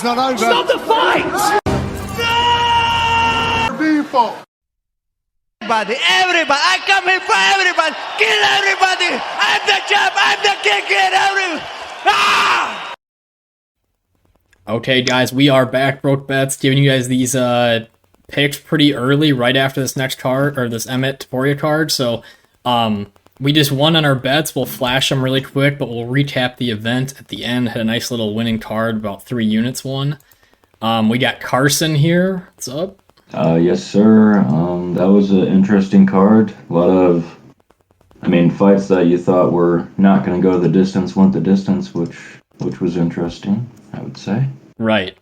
fight's not over. Stop the fight! People. Everybody, I come here for everybody. Kill everybody. I'm the champ. I'm the king. Kill everybody. Ah! Okay, guys, we are back. Broke Bets, giving you guys these picks pretty early, right after this next card, or this Emmett Taporia card. So, we just won on our bets. We'll flash them really quick, but we'll recap the event at the end. Had a nice little winning card, about 3 units won. We got Carson here. What's up? Yes, sir. That was an interesting card. A lot of, fights that you thought were not going to go the distance went the distance, which was interesting, I would say. Right.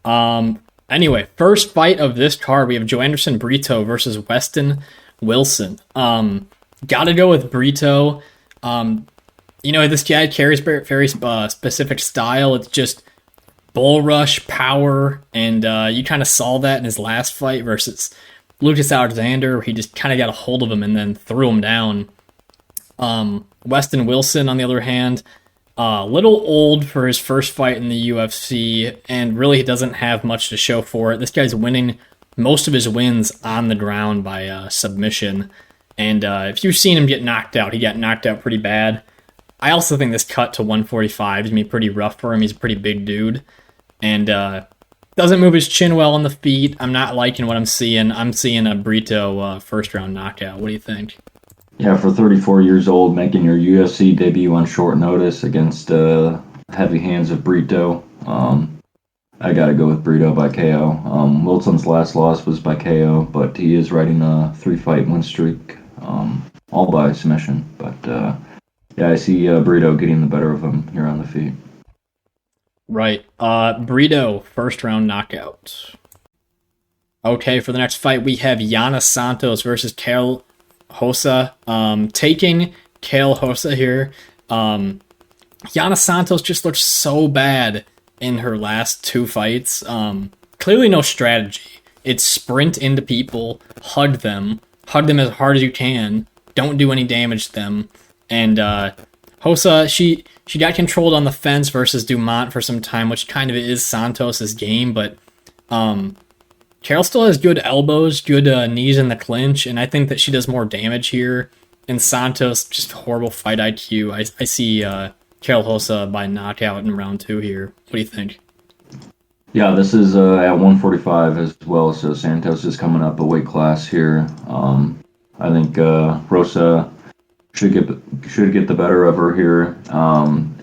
Anyway, first fight of this card, we have Joanderson Brito versus Westin Wilson. Gotta go with Brito. This guy carries very specific style. It's just bull rush, power, and you kind of saw that in his last fight versus Lucas Alexandr, where he just kind of got a hold of him and then threw him down. Westin Wilson, on the other hand, a little old for his first fight in the UFC, and really doesn't have much to show for it. This guy's winning most of his wins on the ground by submission, and if you've seen him get knocked out, he got knocked out pretty bad. I also think this cut to 145 is going to be pretty rough for him. He's a pretty big dude, and doesn't move his chin well on the feet. I'm not liking what I'm seeing. I'm seeing a Brito first-round knockout. What do you think? Yeah, for 34 years old, making your UFC debut on short notice against heavy hands of Brito, I got to go with Brito by KO. Wilson's last loss was by KO, but he is riding a 3-fight win streak, all by submission. But yeah, I see Brito getting the better of him here on the feet. Right. Brito, first round knockout. Okay, for the next fight, we have Yana Santos versus Karol Rosa. Taking Karol Rosa here. Yana Santos just looks so bad in her last 2 fights. Clearly no strategy. It's sprint into people, hug them as hard as you can, don't do any damage to them. And Rosa, she got controlled on the fence versus Dumont for some time, which kind of is Santos' game, but Karol still has good elbows, good knees in the clinch, and I think that she does more damage here. And Santos, just horrible fight IQ. I see Karol Rosa by knockout in round 2 here. What do you think? Yeah, this is at 145 as well, so Santos is coming up a weight class here. I think Rosa should get the better of her here.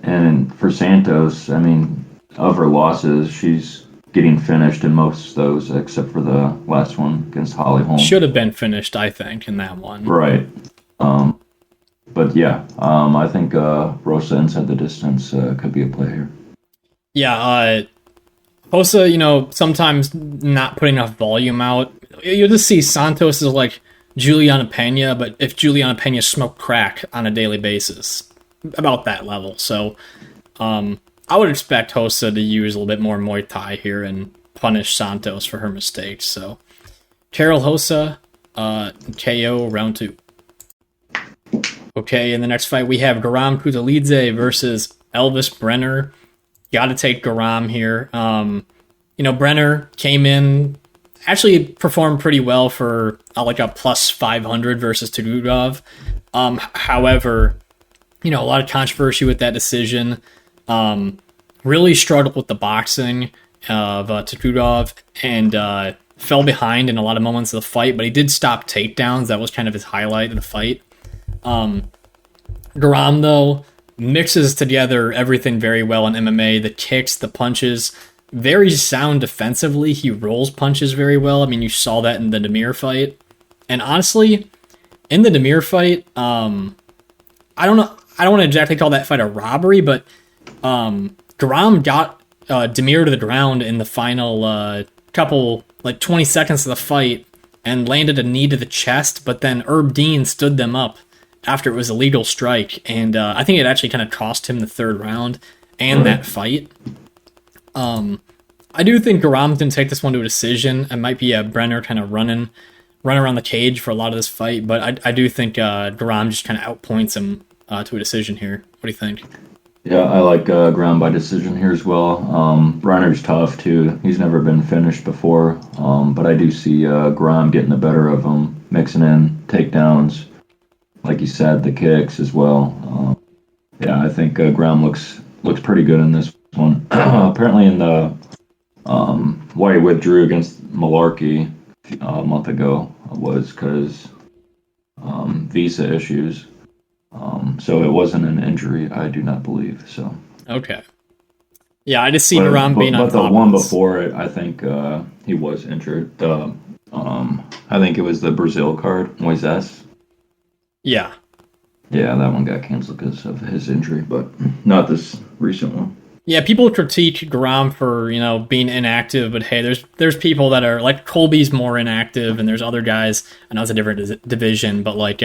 And for Santos, of her losses, she's getting finished in most of those, except for the last one against Holly Holm. Should have been finished, I think, in that one. Right. But yeah, I think Rosa inside the distance could be a play here. Yeah, Rosa, sometimes not putting enough volume out. You'll just see Santos is like Juliana Pena, but if Juliana Pena smoked crack on a daily basis, about that level. So, I would expect Rosa to use a little bit more Muay Thai here and punish Santos for her mistakes. So, Karol Rosa, KO round 2. Okay, in the next fight we have Guram Kutateladze versus Elves Brener. Got to take Guram here. Brener came in, actually performed pretty well for like a plus 500 versus Tudugov. However, a lot of controversy with that decision. Really struggled with the boxing of Tudugov and fell behind in a lot of moments of the fight, but he did stop takedowns. That was kind of his highlight of the fight. Guram, though, mixes together everything very well in MMA. The kicks, the punches, very sound defensively. He rolls punches very well. You saw that in the Demir fight. And honestly, in the Demir fight, I don't want to exactly call that fight a robbery, but Guram got Demir to the ground in the final couple, 20 seconds of the fight and landed a knee to the chest, but then Herb Dean stood them up after it was a legal strike, and I think it actually kind of cost him the 3rd round and that fight. I do think Guram's going to take this one to a decision. It might be a Brener kind of run around the cage for a lot of this fight, but I do think Guram just kind of outpoints him to a decision here. What do you think? Yeah, I like ground by decision here as well. Breiner's tough too. He's never been finished before, but I do see Guram getting the better of him, mixing in takedowns, like you said, the kicks as well. Yeah, I think Guram looks pretty good in this one. Apparently, in the why he withdrew against Malarkey a month ago was because visa issues. So it wasn't an injury, I do not believe. So, Okay. Yeah, I just see Guram being on but the top one of this. before it, I think he was injured. I think it was the Brazil card, Moises. Yeah. Yeah, that one got canceled because of his injury, but not this recent one. Yeah, people critique Guram for, being inactive, but hey, there's people that are like Colby's more inactive, and there's other guys. I know it's a different division, but like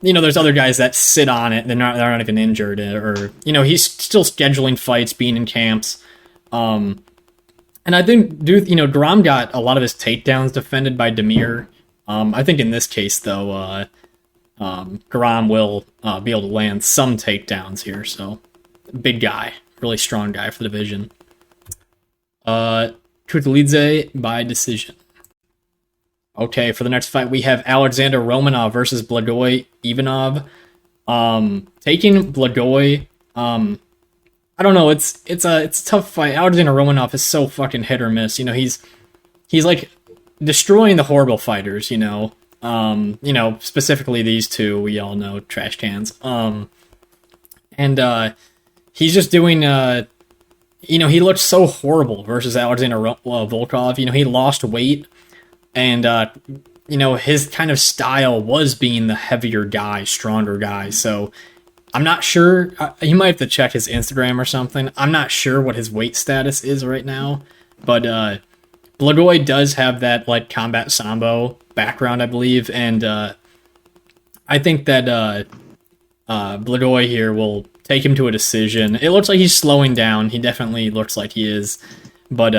there's other guys that sit on it. They're not even injured, or he's still scheduling fights, being in camps. And I think Guram got a lot of his takedowns defended by Demir. I think in this case though, Guram will be able to land some takedowns here. So big guy, really strong guy for the division. Kutateladze by decision. Okay, for the next fight, we have Alexandr Romanov versus Blagoy Ivanov. Taking Blagoy, I don't know. It's a tough fight. Alexandr Romanov is so fucking hit or miss. He's like destroying the horrible fighters. Specifically these two. We all know trash cans. And he's just doing. He looked so horrible versus Alexander Volkov. He lost weight. And, his kind of style was being the heavier guy, stronger guy. So I'm not sure. You might have to check his Instagram or something. I'm not sure what his weight status is right now. But Blagoy does have that, like, combat sambo background, I believe. And I think that Blagoy here will take him to a decision. It looks like he's slowing down. He definitely looks like he is. But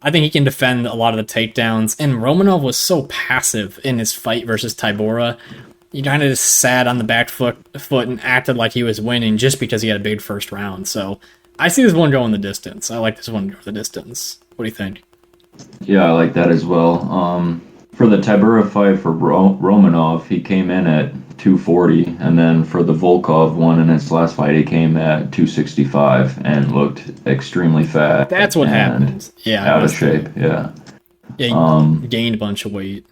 I think he can defend a lot of the takedowns. And Romanov was so passive in his fight versus Tybura. He kind of just sat on the back foot and acted like he was winning just because he had a big first round. So I see this one going the distance. I like this one to go the distance. What do you think? Yeah, I like that as well. For the Tybura fight for Romanov, he came in at 240, and then for the Volkov one in his last fight, he came at 265 and looked extremely fat. That's what happened. Yeah, out of shape. Yeah. Yeah, he gained a bunch of weight.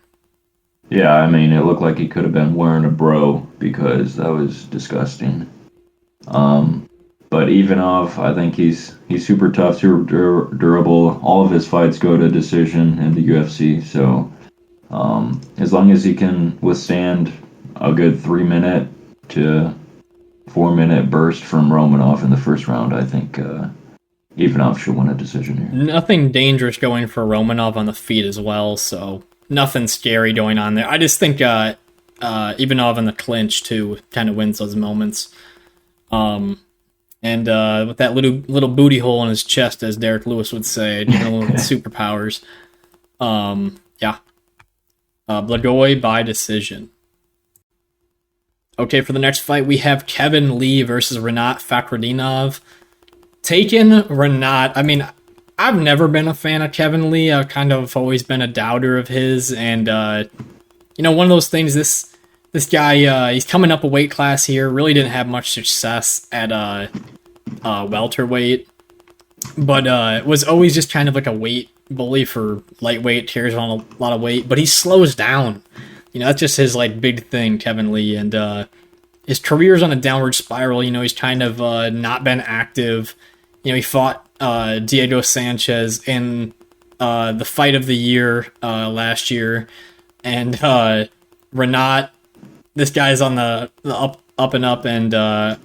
Yeah, I mean, it looked like he could have been wearing a bro because that was disgusting. But Ivanov, I think he's super tough, super durable. All of his fights go to decision in the UFC, so as long as he can withstand a good 3-minute to 4-minute burst from Romanov in the first round, I think Ivanov should win a decision here. Nothing dangerous going for Romanov on the feet as well, so nothing scary going on there. I just think Ivanov in the clinch too kind of wins those moments. And with that little booty hole in his chest, as Derek Lewis would say, superpowers. Yeah. Blagoy by decision. Okay, for the next fight, we have Kevin Lee versus Rinat Fakhretdinov. Taking Rinat, I mean, I've never been a fan of Kevin Lee. I've kind of always been a doubter of his. And, one of those things, this guy, he's coming up a weight class here. Really didn't have much success at welterweight. But was always just kind of like a weight bully for lightweight, carries on a lot of weight. But he slows down. That's just his like big thing, Kevin Lee, and his career's on a downward spiral. He's kind of not been active. He fought Diego Sanchez in the fight of the year last year, and Rinat, this guy's on the up and up, and I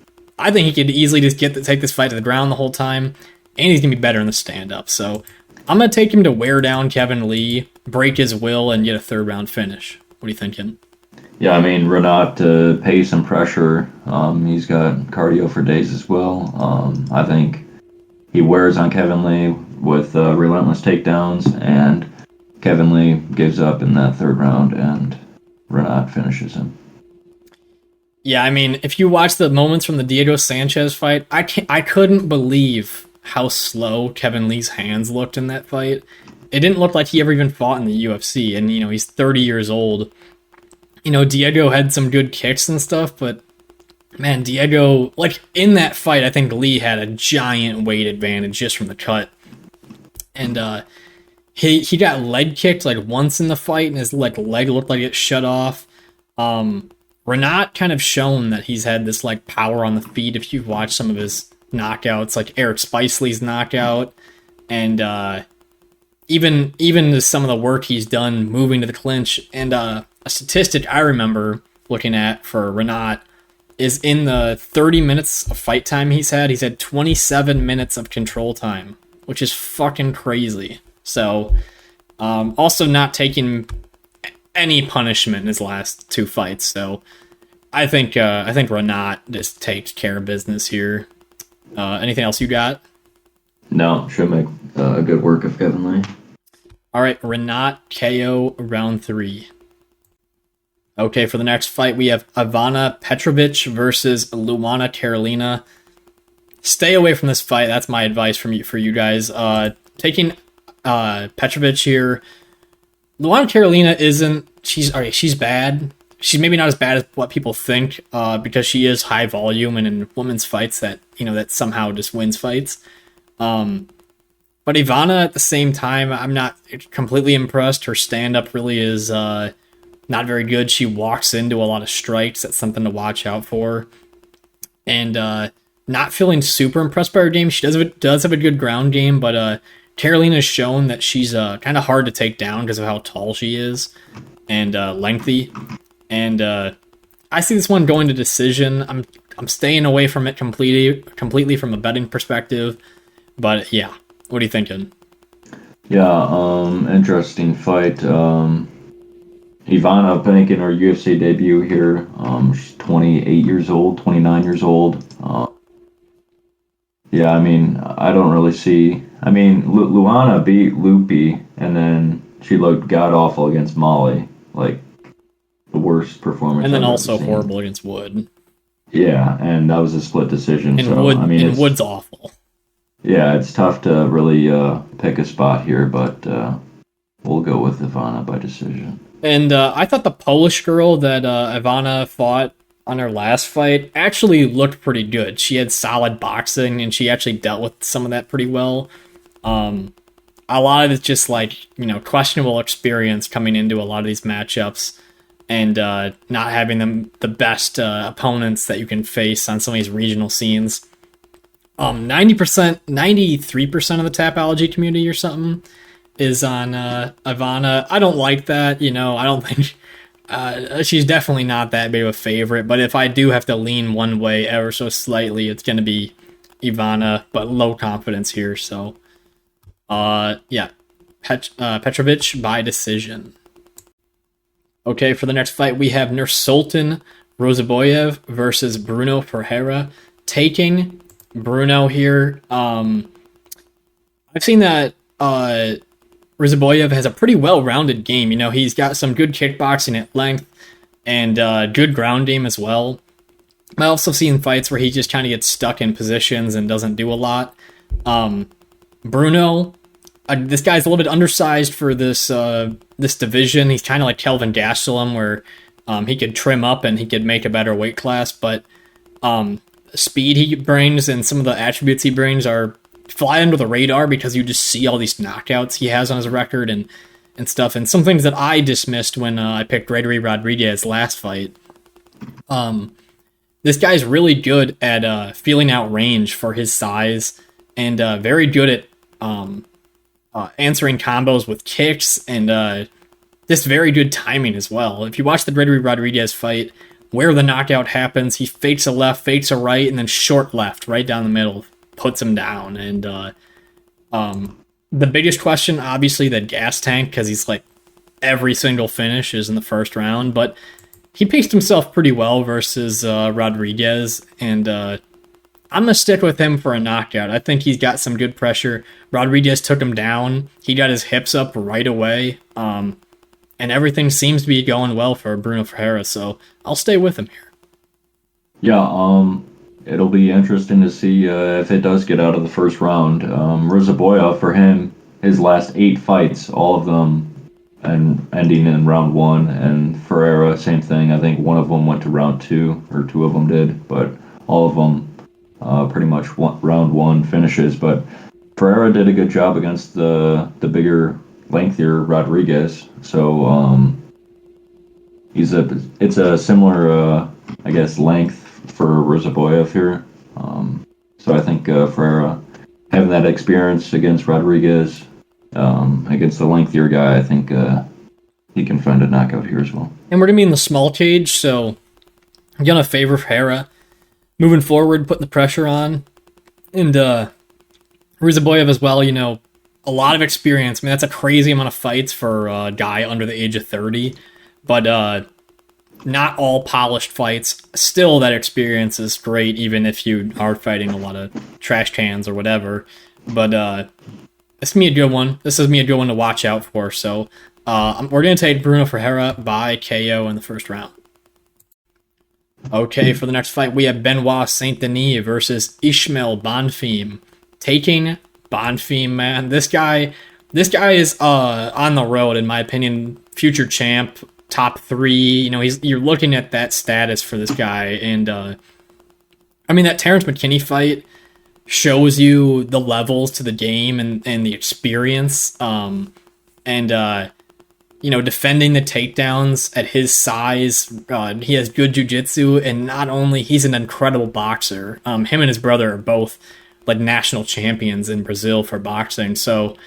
think he could easily just take this fight to the ground the whole time, and he's gonna be better in the stand up. So I'm gonna take him to wear down Kevin Lee, break his will, and get a 3rd round finish. What are you thinking? Yeah, I mean, Rinat to pace and pressure. He's got cardio for days as well. I think he wears on Kevin Lee with relentless takedowns, and Kevin Lee gives up in that 3rd round, and Rinat finishes him. Yeah, I mean, if you watch the moments from the Diego Sanchez fight, I couldn't believe how slow Kevin Lee's hands looked in that fight. It didn't look like he ever even fought in the UFC, and he's 30 years old. Diego had some good kicks and stuff, but man, Diego, like in that fight, I think Lee had a giant weight advantage just from the cut. And he got leg kicked like once in the fight, and his leg looked like it shut off. Rinat kind of shown that he's had this like power on the feet. If you've watched some of his knockouts, like Eric Spicely's knockout, and even some of the work he's done moving to the clinch. And a statistic I remember looking at for Rinat is in the 30 minutes of fight time he's had 27 minutes of control time, which is fucking crazy. So, also not taking any punishment in his last two fights. So, I think Rinat just takes care of business here. Anything else you got? No, should make good work of Kevin Lee. All right, Rinat KO round 3. Okay, for the next fight, we have Ivana Petrovic versus Luana Carolina. Stay away from this fight. That's my advice for you guys. Taking Petrovic here. Luana Carolina she's bad. She's maybe not as bad as what people think, because she is high volume and in women's fights that somehow just wins fights. But Ivana at the same time, I'm not completely impressed. Her stand-up really is not very good. She walks into a lot of strikes. That's something to watch out for. And not feeling super impressed by her game. She does have a good ground game, but Carolina's shown that she's kind of hard to take down because of how tall she is and lengthy. And I see this one going to decision. I'm staying away from it completely from a betting perspective. But yeah, what are you thinking? Yeah, interesting fight. Ivana making her UFC debut here. She's 28 years old, 29 years old. Yeah, I mean, I don't really see... I mean, Luana beat Lupi, and then she looked god-awful against Molly. Like, the worst performance And then I've also ever seen. horrible against Wood. Yeah, and that was a split decision. And so, I mean, Wood's awful. Yeah, it's tough to really pick a spot here, but we'll go with Ivana by decision. And I thought the Polish girl that Ivana fought on her last fight actually looked pretty good. She had solid boxing, and she actually dealt with some of that pretty well. A lot of it's just like, questionable experience coming into a lot of these matchups, and not having the best opponents that you can face on some of these regional scenes. 90%, 93% of the Tapology community or something is on Ivana. I don't like that, I don't think she's definitely not that big of a favorite, but if I do have to lean one way ever so slightly, it's going to be Ivana, but low confidence here, so yeah, Petrovic by decision. Okay, for the next fight, we have Nursulton Ruziboev versus Bruno Ferreira. Taking Brunno here. I've seen that Ruziboev has a pretty well-rounded game. He's got some good kickboxing at length and good ground game as well. I've also seen fights where he just kind of gets stuck in positions and doesn't do a lot. Brunno, this guy's a little bit undersized for this division. He's kind of like Kelvin Gastelum, where he could trim up and he could make a better weight class, but speed he brings and some of the attributes he brings are fly under the radar because you just see all these knockouts he has on his record and stuff, and some things that I dismissed when I picked Gregory Rodriguez last fight. This guy's really good at feeling out range for his size, and very good at answering combos with kicks, and just very good timing as well. If you watch the Gregory Rodriguez fight, where the knockout happens, he fakes a left, fakes a right, and then short left, right down the middle, puts him down. And the biggest question, obviously, the gas tank, because he's like every single finish is in the first round, but he paced himself pretty well versus Rodriguez, and I'm going to stick with him for a knockout. I think he's got some good pressure. Rodriguez took him down. He got his hips up right away. And everything seems to be going well for Bruno Ferreira, so I'll stay with him here. Yeah, it'll be interesting to see if it does get out of the first round. Ruziboev, for him, his last 8 fights, all of them and ending in round one, and Ferreira, same thing. I think one of them went to round two, or two of them did, but all of them pretty much round one finishes. But Ferreira did a good job against the bigger, lengthier Rodriguez, so it's a similar, I guess, length for Ruziboev here. So I think Ferreira having that experience against Rodriguez, against the lengthier guy, I think he can find a knockout here as well. And we're going to be in the small cage, so I'm going to favor Ferreira moving forward, putting the pressure on. And Ruziboev as well, a lot of experience. I mean, that's a crazy amount of fights for a guy under the age of 30. But not all polished fights. Still, that experience is great, even if you are fighting a lot of trash cans or whatever. But this is me a good one. This is me a good one to watch out for. So we're going to take Bruno Ferreira by KO in the first round. Okay, for the next fight, we have Benoit Saint-Denis versus Ismael Bonfim. Taking Bonfim, man. This guy is on the road, in my opinion, future champ, top 3. You're looking at that status for this guy, and that Terrence McKinney fight shows you the levels to the game and the experience, defending the takedowns at his size. He has good jiu-jitsu, and not only, he's an incredible boxer. Him and his brother are both like national champions in Brazil for boxing. So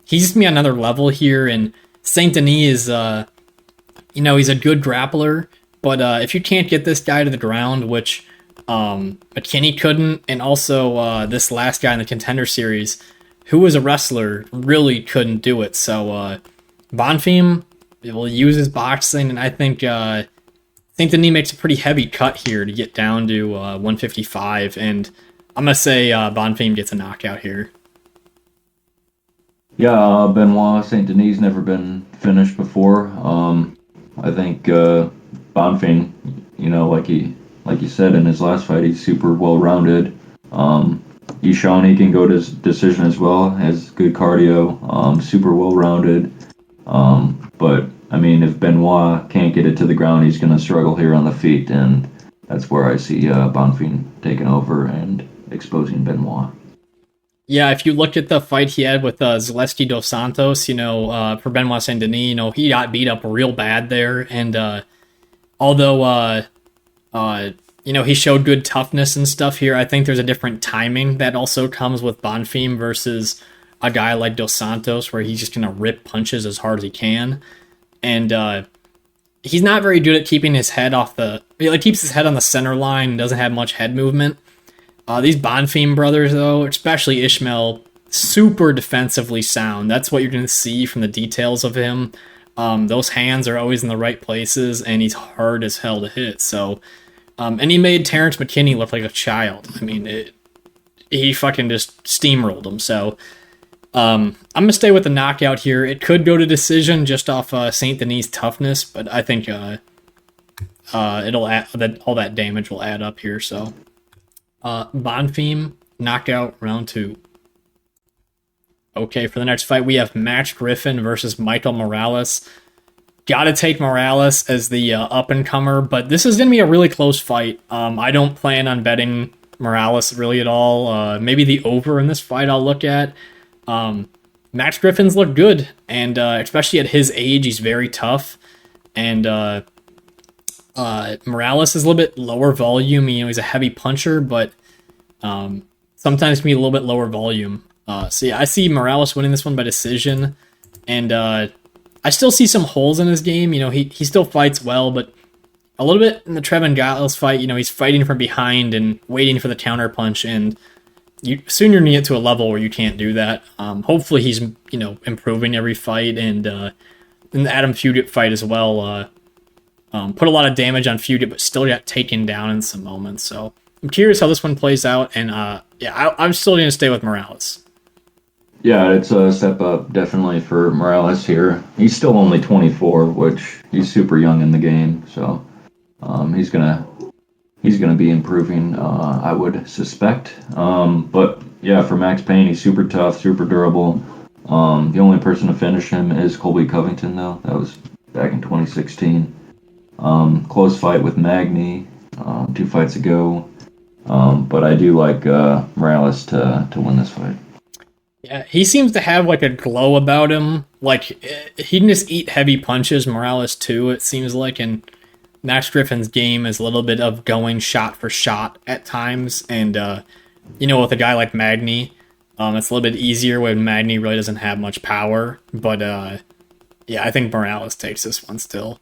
he's just me on another level here. And Saint-Denis is, he's a good grappler. But if you can't get this guy to the ground, which McKinney couldn't, and also this last guy in the Contender Series, who was a wrestler, really couldn't do it. So Bonfim will use his boxing, and I think Saint-Denis makes a pretty heavy cut here to get down to 155, and I'm going to say Bonfim gets a knockout here. Yeah, Benoit Saint-Denis never been finished before. I think Bonfim, like you said in his last fight, he's super well-rounded. He's shown he can go to decision as well, has good cardio, super well-rounded. But, if Benoit can't get it to the ground, he's going to struggle here on the feet, and that's where I see Bonfim taking over and exposing Benoit. Yeah, if you look at the fight he had with Zaleski dos Santos, for Benoit Saint-Denis, he got beat up real bad there, and although he showed good toughness and stuff here, I think there's a different timing that also comes with Bonfim versus a guy like Dos Santos, where he's just going to rip punches as hard as he can. And he's not very good at keeping his head keeps his head on the center line and doesn't have much head movement. These Bonfim brothers, though, especially Ismael, super defensively sound. That's what you're going to see from the details of him. Those hands are always in the right places, and he's hard as hell to hit. So, and he made Terrence McKinney look like a child. He fucking just steamrolled him. So, I'm going to stay with the knockout here. It could go to decision just off Saint-Denis' toughness, but I think it'll all that damage will add up here. So, Bonfim, knockout, round 2. Okay, for the next fight, we have Max Griffin versus Michael Morales. Gotta take Morales as the up-and-comer, but this is going to be a really close fight. I don't plan on betting Morales really at all. Maybe the over in this fight I'll look at. Max Griffin's looked good, and especially at his age, he's very tough. And Morales is a little bit lower volume. He's a heavy puncher, but sometimes can be a little bit lower volume. So yeah, I see Morales winning this one by decision, and I still see some holes in his game. He still fights well, but a little bit in the Trevin Giles fight, he's fighting from behind and waiting for the counter punch, and soon you're going to get to a level where you can't do that. Hopefully he's, improving every fight, and in the Adam Fugit fight as well, put a lot of damage on Fugit, but still got taken down in some moments. So I'm curious how this one plays out, and I'm still going to stay with Morales. Yeah, it's a step up definitely for Morales here. He's still only 24, which he's super young in the game, so he's gonna he's going to be improving, I would suspect. But yeah, for Max Payne, he's super tough, super durable. The only person to finish him is Colby Covington, though. That was back in 2016. Close fight with Magny 2 fights ago. But I do like Morales to win this fight. Yeah, he seems to have like a glow about him. Like he can just eat heavy punches. Morales too, it seems like, and Max Griffin's game is a little bit of going shot for shot at times. And with a guy like Magny, it's a little bit easier when Magny really doesn't have much power. But yeah, I think Morales takes this one still.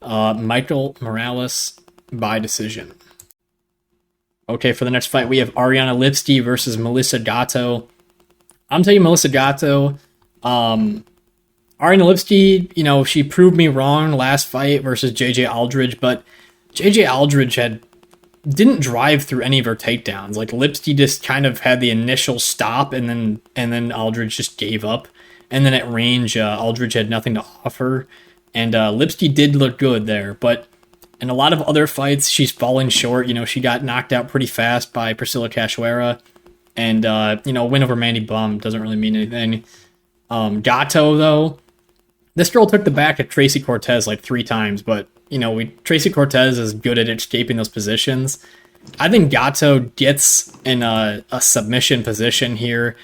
Michael Morales by decision. Okay, for the next fight, we have Ariane Lipski versus Melissa Gatto. I'm telling you, Melissa Gatto. Ariane Lipski, she proved me wrong last fight versus JJ Aldridge, but JJ Aldridge didn't drive through any of her takedowns. Like Lipski just kind of had the initial stop, and then Aldridge just gave up. And then at range, Aldridge had nothing to offer, and Lipski did look good there, but in a lot of other fights, she's falling short. She got knocked out pretty fast by Priscilla Cachoeira. And, win over Mandy Bum doesn't really mean anything. Gatto, though, this girl took the back of Tracy Cortez like 3 times, but, Tracy Cortez is good at escaping those positions. I think Gatto gets in a submission position here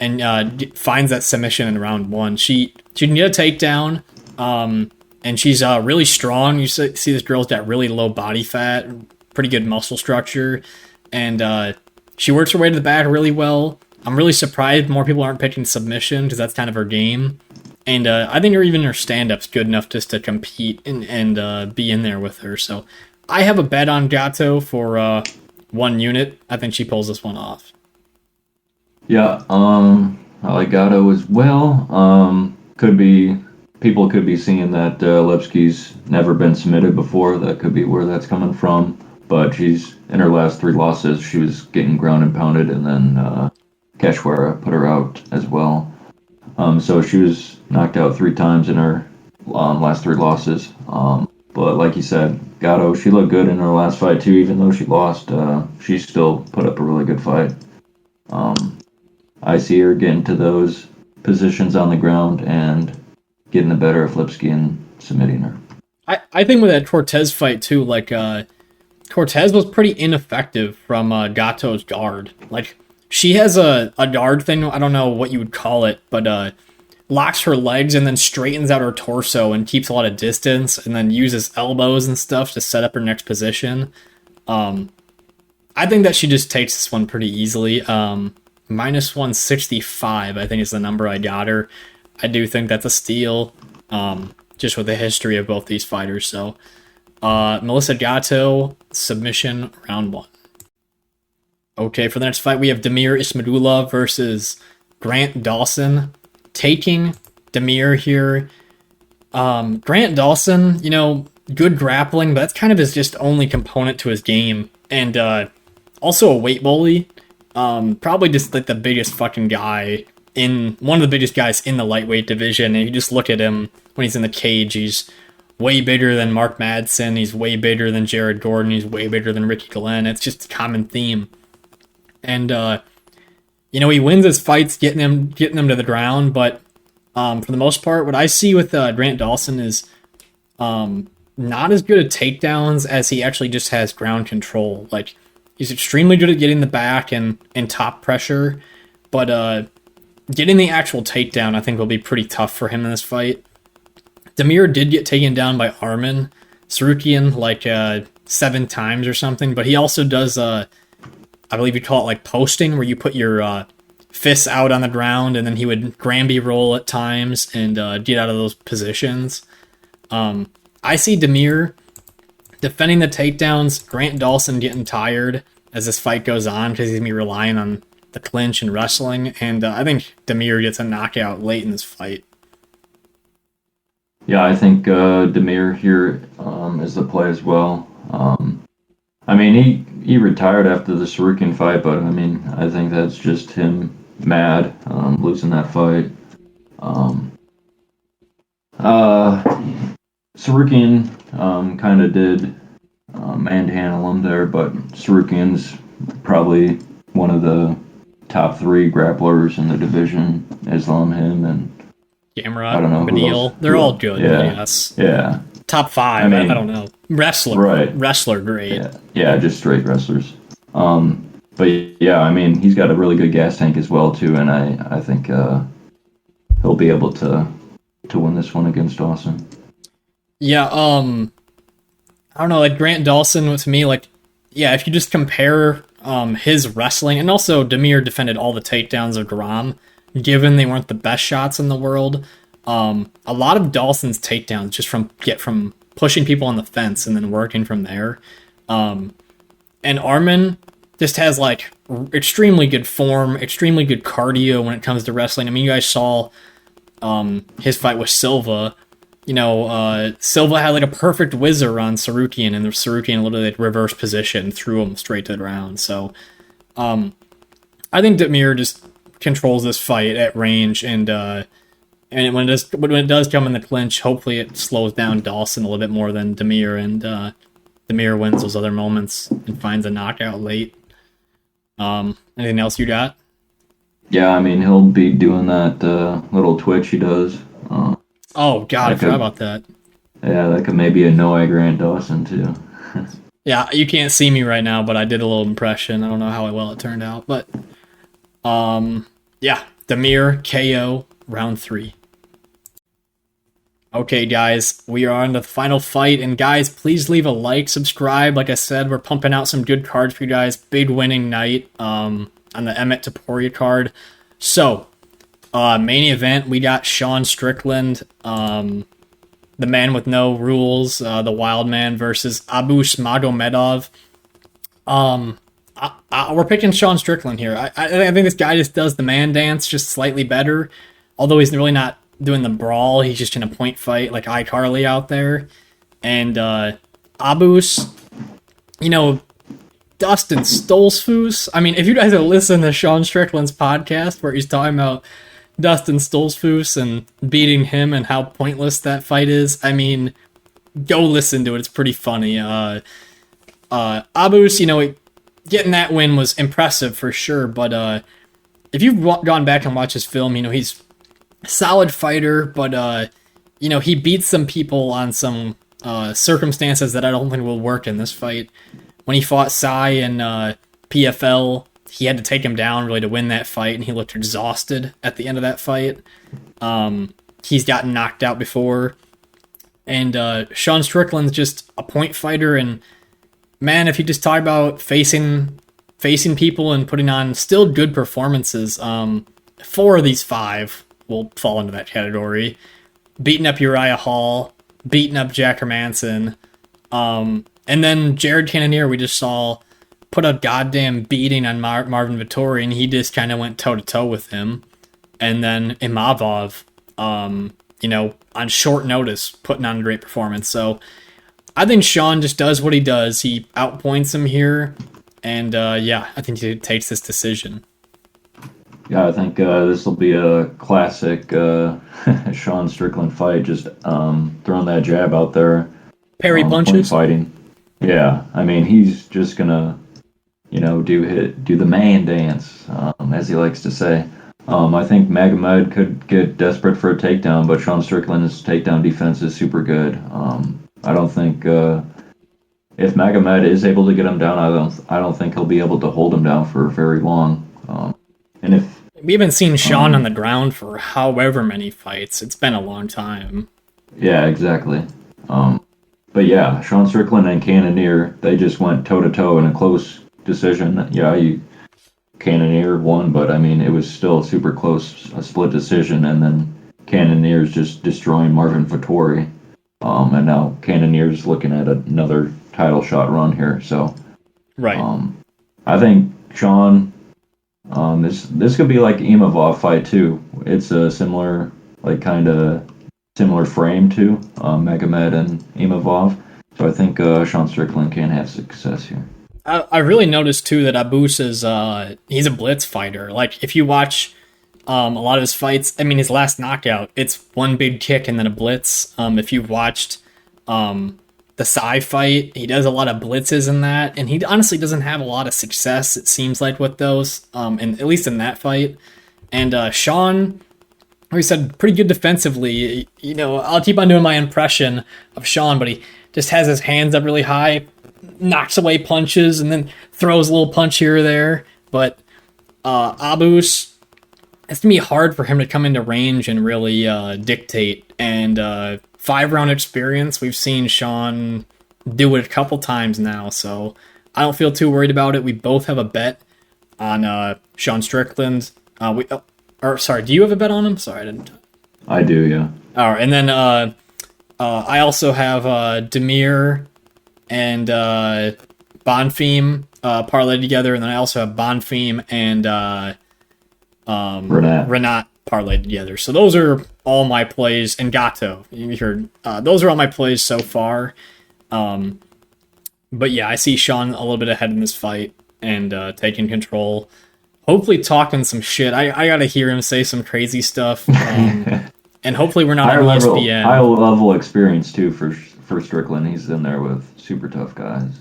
and finds that submission in round 1. She can get a takedown, and she's really strong. You see this girl's got really low body fat, pretty good muscle structure, and she works her way to the back really well. I'm really surprised more people aren't picking submission because that's kind of her game. And I think even her stand-up's good enough just to compete and be in there with her. So I have a bet on Gatto for 1 unit. I think she pulls this one off. Yeah, I like Gatto as well. People could be seeing that Lipski's never been submitted before. That could be where that's coming from. But she's in her last 3 losses, she was getting ground and pounded, and then Cachoeira put her out as well. So she was knocked out 3 times in her last 3 losses. But like you said, Gatto, she looked good in her last fight too, even though she lost. She still put up a really good fight. I see her getting to those positions on the ground and getting the better of Lipski and submitting her. I think with that Cortez fight too, like Cortez was pretty ineffective from Gatto's guard. Like she has a guard thing, I don't know what you would call it, but locks her legs and then straightens out her torso and keeps a lot of distance and then uses elbows and stuff to set up her next position. I think that she just takes this one pretty easily. Minus 165, I think is the number I got her. I do think that's a steal, just with the history of both these fighters. So, Melissa Gatto, submission, round 1. Okay, for the next fight, we have Damir Ismagulov versus Grant Dawson. Taking Damir here. Grant Dawson, good grappling, but that's kind of his just only component to his game. And also a weight bully. Probably just like the biggest fucking guy one of the biggest guys in the lightweight division, and you just look at him when he's in the cage, he's way bigger than Mark Madsen, he's way bigger than Jared Gordon, he's way bigger than Ricky Glenn. It's just a common theme. And he wins his fights getting them to the ground, but for the most part, what I see with Grant Dawson is not as good at takedowns as he actually just has ground control. Like, he's extremely good at getting the back and top pressure, but getting the actual takedown, I think, will be pretty tough for him in this fight. Damir did get taken down by Arman Sarukian like 7 times or something, but he also does, I believe you call it like posting, where you put your fists out on the ground, and then he would Granby roll at times and get out of those positions. I see Damir defending the takedowns, Grant Dawson getting tired as this fight goes on because he's going to be relying on the clinch and wrestling, and I think Damir gets a knockout late in this fight. Yeah, I think Damir here is the play as well. I mean, he retired after the Sarukian fight, but I mean, I think that's just him mad, losing that fight. Sarukian kind of did manhandle him there, but Sarukian's probably one of the top 3 grapplers in the division. Islam, him, and Gamrot, I don't know who Beneil, else. they're all good. Yeah, Yes. yeah. Top 5. I don't know. Wrestler, right? Wrestler, great. Yeah, just straight wrestlers. But yeah, I mean, he's got a really good gas tank as well too, and I think he'll be able to win this one against Dawson. Yeah, I don't know, like Grant Dawson to me, like, yeah, if you just compare his wrestling, and also Demir defended all the takedowns of Guram, given they weren't the best shots in the world. A lot of Dawson's takedowns just from pushing people on the fence and then working from there. And Arman just has like extremely good form, extremely good cardio when it comes to wrestling. I mean, you guys saw his fight with Silva. You know, Silva had like a perfect whizzer on Sarukian, and the Sarukian literally like reverse position, threw him straight to the ground. So, I think Demir just controls this fight at range, and when it does come in the clinch, hopefully it slows down Dawson a little bit more than Demir, and Demir wins those other moments and finds a knockout late. Anything else you got? Yeah, I mean, he'll be doing that little twitch he does. Oh God, I forgot about that. Yeah, that could maybe annoy Grant Dawson too. Yeah, you can't see me right now, but I did a little impression. I don't know how well it turned out, but yeah, Demir KO round 3. Okay, guys, we are on the final fight, and guys, please leave a like, subscribe. Like I said, we're pumping out some good cards for you guys. Big winning night on the Emmett Topuria card. So, main event, we got Sean Strickland, the man with no rules, the wild man, versus Abus Magomedov. We're picking Sean Strickland here. I think this guy just does the man dance just slightly better, although he's really not doing the brawl. He's just in a point fight like iCarly out there. And Abus, you know, Dustin Stolzfus. I mean, if you guys have listened to Sean Strickland's podcast where he's talking about Dustin Stolzfus and beating him and how pointless that fight is, I mean, go listen to it. It's pretty funny. Abus, you know, getting that win was impressive for sure, but if you've gone back and watched his film, you know, he's a solid fighter, but you know, he beats some people on some circumstances that I don't think will work in this fight. When he fought Sai in PFL, he had to take him down really to win that fight, and he looked exhausted at the end of that fight. He's gotten knocked out before, and Sean Strickland's just a point fighter, and man, if you just talk about facing people and putting on still good performances, 4 of these 5 will fall into that category. Beating up Uriah Hall, beating up Jack Hermanson, and then Jared Cannonier we just saw put a goddamn beating on Marvin Vettori, and he just kind of went toe-to-toe with him. And then Imavov, you know, on short notice, putting on a great performance. So I think Sean just does what he does. He outpoints him here, and yeah, I think he takes this decision. Yeah, I think this will be a classic Sean Strickland fight. Just throwing that jab out there. Parry punches. Fighting. Yeah, I mean, he's just gonna, you know, do the man dance, as he likes to say. I think Magomed could get desperate for a takedown, but Sean Strickland's takedown defense is super good. I don't think if Magomed is able to get him down, I don't think he'll be able to hold him down for very long. And if we haven't seen Sean on the ground for however many fights, it's been a long time. Yeah, exactly. But yeah, Sean Strickland and Cannonier, they just went toe-to-toe in a close decision. Yeah, Cannonier won, but I mean, it was still super close, a split decision, and then Cannonier's just destroying Marvin Vettori. And now Cannonier's looking at another title shot run here. So, right. I think Sean, this could be like Imavov fight too. It's a similar, like kind of similar frame to Magomed and Imavov. So I think Sean Strickland can have success here. I really noticed too that Abus is he's a blitz fighter. Like if you watch a lot of his fights, I mean his last knockout, it's one big kick and then a blitz. If you've watched the the Psy fight. He does a lot of blitzes in that, and he honestly doesn't have a lot of success, it seems like, with those, and at least in that fight. And Sean, like I said, pretty good defensively. You know, I'll keep on doing my impression of Sean, but he just has his hands up really high, knocks away punches, and then throws a little punch here or there. But Abus, it's going to be hard for him to come into range and really dictate. And 5-round experience, we've seen Sean do it a couple times now, so I don't feel too worried about it. We both have a bet on Sean Strickland. Do you have a bet on him? Sorry, I didn't. I do, yeah. All right, and then I also have Demir and Bonfim parlayed together, and then I also have Bonfim and Rinat parlayed together. So those are all my plays, and Gato. You heard those are all my plays so far. But yeah, I see Sean a little bit ahead in this fight and taking control. Hopefully talking some shit. I gotta hear him say some crazy stuff. And hopefully we're not on ESPN. High level experience too for Strickland. He's in there with super tough guys.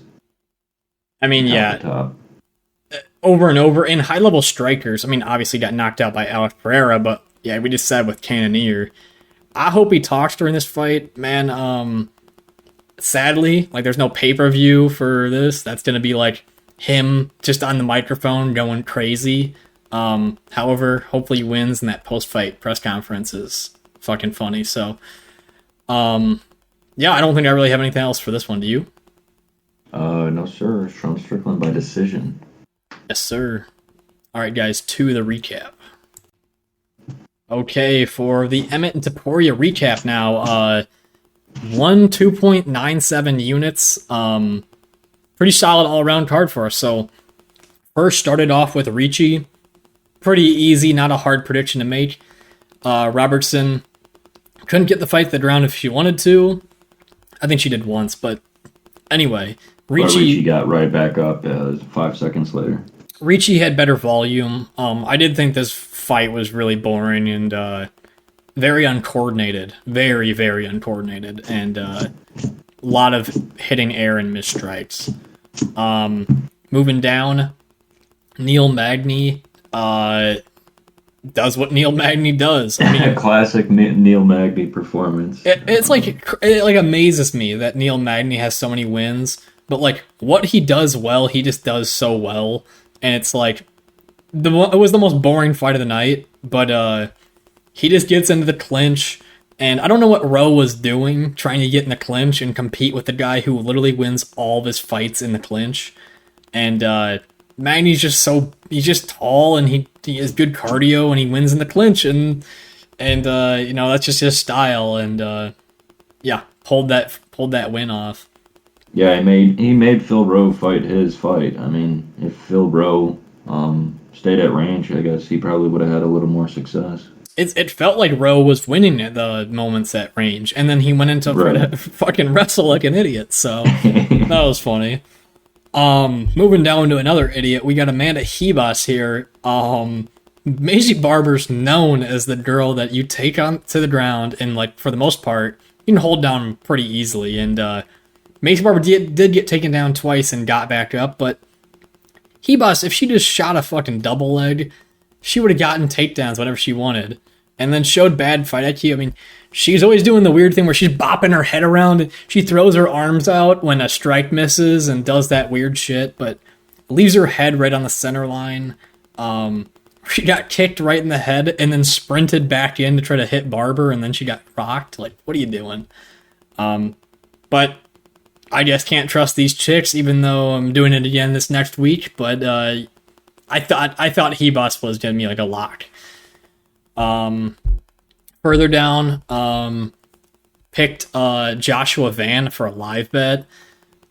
I mean, yeah. Over and over, in high-level strikers, I mean, obviously got knocked out by Alex Ferreira, but yeah, we just said with Cannonier. I hope he talks during this fight, man. Sadly, like, there's no pay-per-view for this. That's going to be, like, him just on the microphone going crazy. However, hopefully he wins, and that post-fight press conference is fucking funny. So, yeah, I don't think I really have anything else for this one. Do you? No, sir. Sean Strickland by decision. Yes, sir. All right, guys, to the recap. Okay, for the Emmett and Taporia recap now. 2.97 units. Pretty solid all-around card for us. So, first started off with Ricci. Pretty easy, not a hard prediction to make. Robertson couldn't get the fight to the ground if she wanted to. I think she did once, but anyway. Ricci got right back up 5 seconds later. Ricci had better volume. I did think this fight was really boring and very uncoordinated. Very, very uncoordinated. And a lot of hitting air and missed strikes. Moving down, Neil Magny does what Neil Magny does. I mean, classic Neil Magny performance. It amazes me that Neil Magny has so many wins. But, like, what he does well, he just does so well. And it's like, it was the most boring fight of the night. But he just gets into the clinch. And I don't know what Rowe was doing, trying to get in the clinch and compete with the guy who literally wins all of his fights in the clinch. And Magny's just he's just tall and he has good cardio and he wins in the clinch. And you know, that's just his style. And yeah, pulled that win off. Yeah, he made Phil Rowe fight his fight. I mean, if Phil Rowe stayed at range, I guess he probably would have had a little more success. It felt like Rowe was winning at the moments at range, and then he went into fucking wrestle like an idiot, so that was funny. Moving down to another idiot, we got Amanda Hebas here. Maisie Barber's known as the girl that you take on to the ground, and, like, for the most part, you can hold down pretty easily, and Maisie Barber did get taken down twice and got back up, but Hebas, if she just shot a fucking double leg, she would have gotten takedowns whenever she wanted, and then showed bad fight IQ. I mean, she's always doing the weird thing where she's bopping her head around, and she throws her arms out when a strike misses and does that weird shit, but leaves her head right on the center line. She got kicked right in the head and then sprinted back in to try to hit Barber, and then she got rocked. Like, what are you doing? But I just can't trust these chicks, even though I'm doing it again this next week. But I thought Hebas was gonna be like a lock. Further down, picked Joshua Van for a live bet.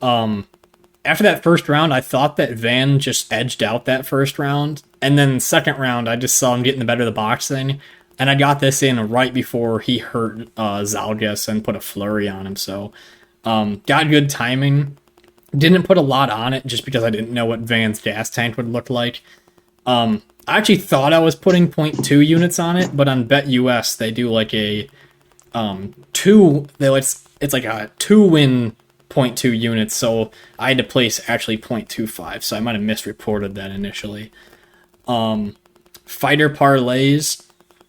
After that first round, I thought that Van just edged out that first round, and then second round, I just saw him getting the better of the boxing, and I got this in right before he hurt Zalgas and put a flurry on him. So. Got good timing. Didn't put a lot on it just because I didn't know what Van's gas tank would look like. I actually thought I was putting 0.2 units on it, but on BetUS they do like a it's like a 2-win 0.2 units, so I had to place actually 0.25, so I might have misreported that initially. Fighter parlays.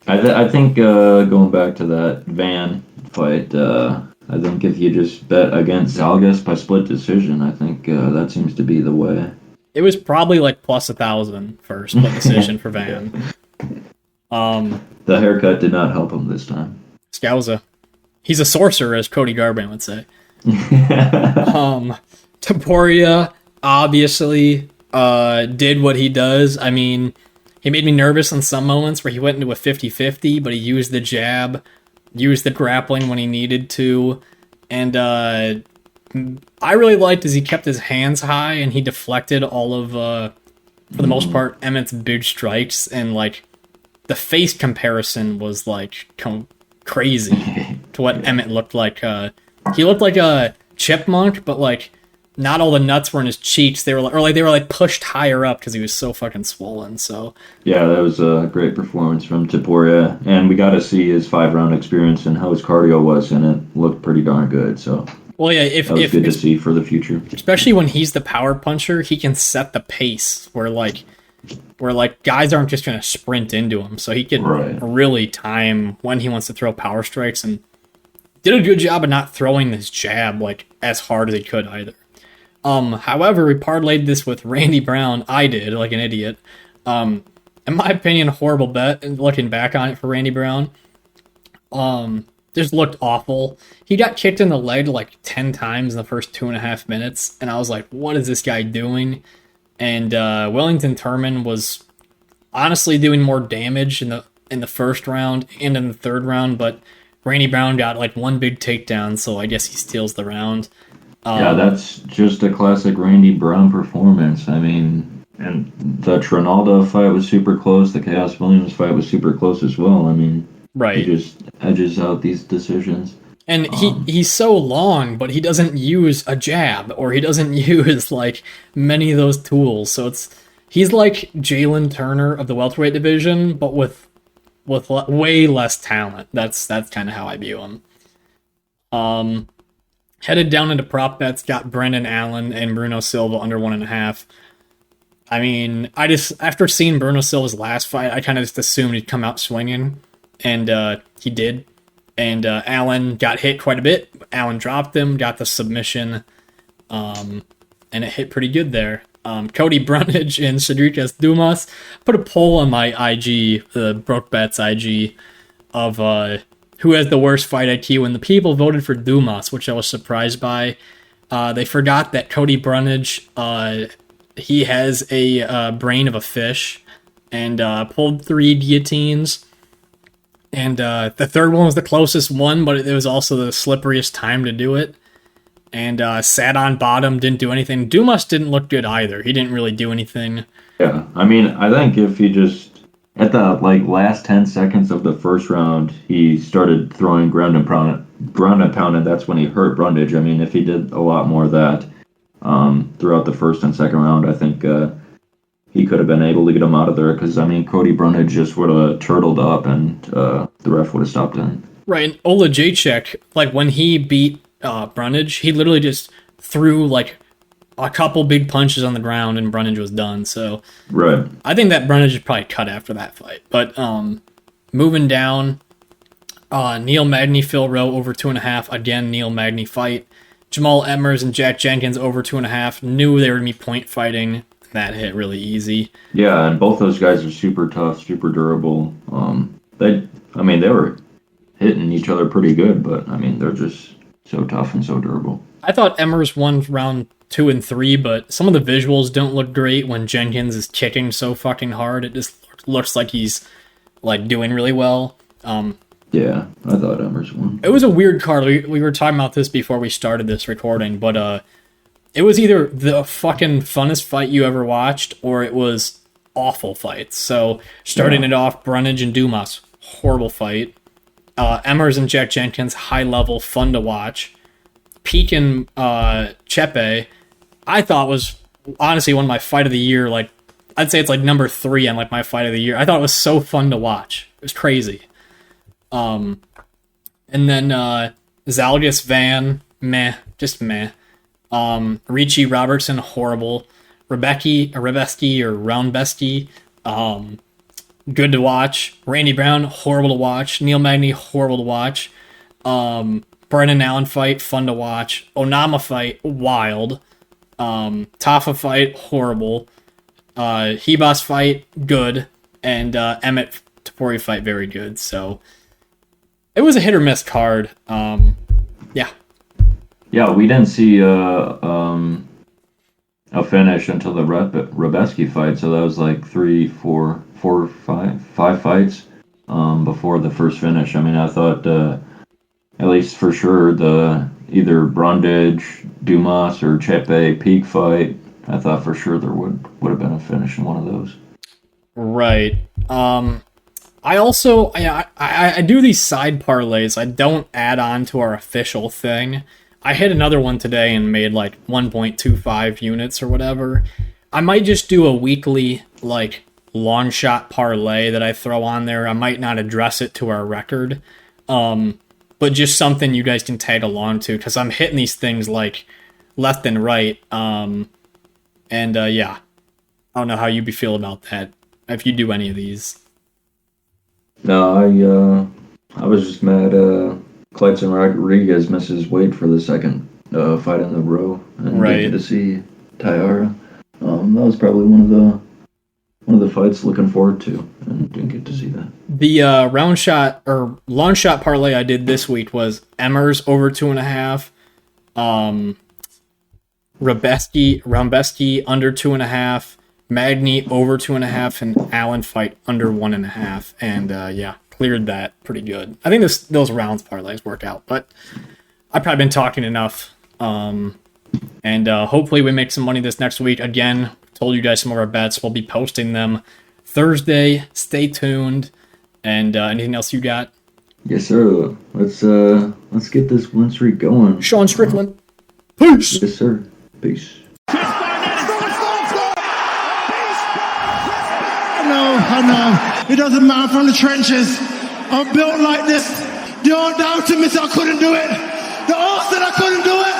I think going back to that Van fight, I think if you just bet against Zalgas by split decision, I think that seems to be the way. It was probably like plus 1,000 for split decision for Van. The haircut did not help him this time. Scouza. He's a sorcerer, as Cody Garbrandt would say. Taporia obviously did what he does. I mean, he made me nervous in some moments where he went into a 50-50, but he used the jab, used the grappling when he needed to, and I really liked as he kept his hands high and he deflected all of, for the most part, Emmett's big strikes, and like the face comparison was like crazy to what Emmett looked like. He looked like a chipmunk, but like not all the nuts were in his cheeks. They were like pushed higher up because he was so fucking swollen. So yeah, that was a great performance from Taporia, and we got to see his 5-round experience and how his cardio was, and it looked pretty darn good. So well, yeah, that was good to see for the future. Especially when he's the power puncher, he can set the pace where guys aren't just gonna sprint into him. So he can really time when he wants to throw power strikes, and did a good job of not throwing this jab like as hard as he could either. However, we parlayed this with Randy Brown. I did, like an idiot. In my opinion, a horrible bet, looking back on it for Randy Brown. Just looked awful. He got kicked in the leg like 10 times in the first 2.5 minutes, and I was like, what is this guy doing? And Wellington Turman was honestly doing more damage in the first round and in the third round, but Randy Brown got like one big takedown, so I guess he steals the round. Yeah, that's just a classic Randy Brown performance. I mean, and the Trinaldo fight was super close. The Chaos Williams fight was super close as well. I mean, he just edges out these decisions. And he's so long, but he doesn't use a jab, or he doesn't use like many of those tools. So he's like Jalen Turner of the welterweight division, but with way less talent. That's kind of how I view him. Headed down into prop bets, got Brendan Allen and Bruno Silva under 1.5. I mean, after seeing Bruno Silva's last fight, I kind of just assumed he'd come out swinging, and he did. And Allen got hit quite a bit. Allen dropped him, got the submission, and it hit pretty good there. Cody Brunage and Cedric Dumas put a poll on my IG, the Broke Bets IG, of who has the worst fight IQ, and the people voted for Dumas, which I was surprised by. They forgot that Cody Brunage, he has a brain of a fish, and pulled 3 guillotines. And the third one was the closest one, but it was also the slipperiest time to do it. And sat on bottom, didn't do anything. Dumas didn't look good either. He didn't really do anything. Yeah, I mean, I think if he just, at the last 10 seconds of the first round, he started throwing ground and pound, and that's when he hurt Brundage. I mean, if he did a lot more of that throughout the first and second round, I think he could have been able to get him out of there, because, I mean, Cody Brundage just would have turtled up, and the ref would have stopped him. Right, and Ola Jacek, like, when he beat Brundage, he literally just threw, like, a couple big punches on the ground, and Brundage was done, so... Right. I think that Brundage is probably cut after that fight. But, moving down, Neil Magny, Phil Rowe, over 2.5. Again, Neil Magny fight. Jamal Emmers and Jack Jenkins, over 2.5. Knew they were going to be point fighting. That hit really easy. Yeah, and both those guys are super tough, super durable. They were hitting each other pretty good, but, I mean, they're just so tough and so durable. I thought Emmers won round 2 and 3, but some of the visuals don't look great when Jenkins is kicking so fucking hard. It just looks like he's like doing really well. Yeah, I thought Emmers won. It was a weird card. We were talking about this before we started this recording, but it was either the fucking funnest fight you ever watched, or it was awful fights. So starting it off, Brunage and Dumas, horrible fight. Emmers and Jack Jenkins, high level, fun to watch. Peak and Chepe, I thought was honestly one of my fight of the year. Like, I'd say it's like number 3 on like my fight of the year. I thought it was so fun to watch. It was crazy. And then Zalgas Van, meh, just meh. Ricci Robertson, horrible. Rebecky or Roundbesky, good to watch. Randy Brown, horrible to watch. Neil Magny, horrible to watch. Brennan Allen fight, fun to watch. Onama fight, wild. Tafa fight, horrible. Hebas fight, good. And Emmett Tapori fight, very good. So it was a hit or miss card. Yeah. Yeah, we didn't see a finish until the Rebeski fight, so that was like 5 fights before the first finish. I mean, I thought at least for sure the either Brundage, Dumas, or Chepe Peak fight, I thought for sure there would have been a finish in one of those. Right. I also I do these side parlays. I don't add on to our official thing. I hit another one today and made like 1.25 units or whatever. I might just do a weekly like long shot parlay that I throw on there. I might not address it to our record, but just something you guys can tag along to, because I'm hitting these things like left and right. Yeah, I don't know how you be feel about that if you do any of these. No, I was just mad. Clayton Rodriguez misses weight for the second fight in the row, and right. Didn't get to see Tyara. That was probably one of the fights looking forward to, and didn't get to see that. The round shot or long shot parlay I did this week was Emmers over 2.5, Rambeski under 2.5, Magny over 2.5, and Allen fight under 1.5, and yeah, cleared that pretty good. I think those rounds parlays work out, but I've probably been talking enough. And hopefully we make some money this next week. Again, told you guys some of our bets. We'll be posting them Thursday. Stay tuned. And anything else you got? Yes, sir. Let's get this win streak going. Sean Strickland. Peace. Yes, sir. Peace. I know. It doesn't matter from the trenches. I'm built like this. The aunt down to me said I couldn't do it. The aunt said I couldn't do it.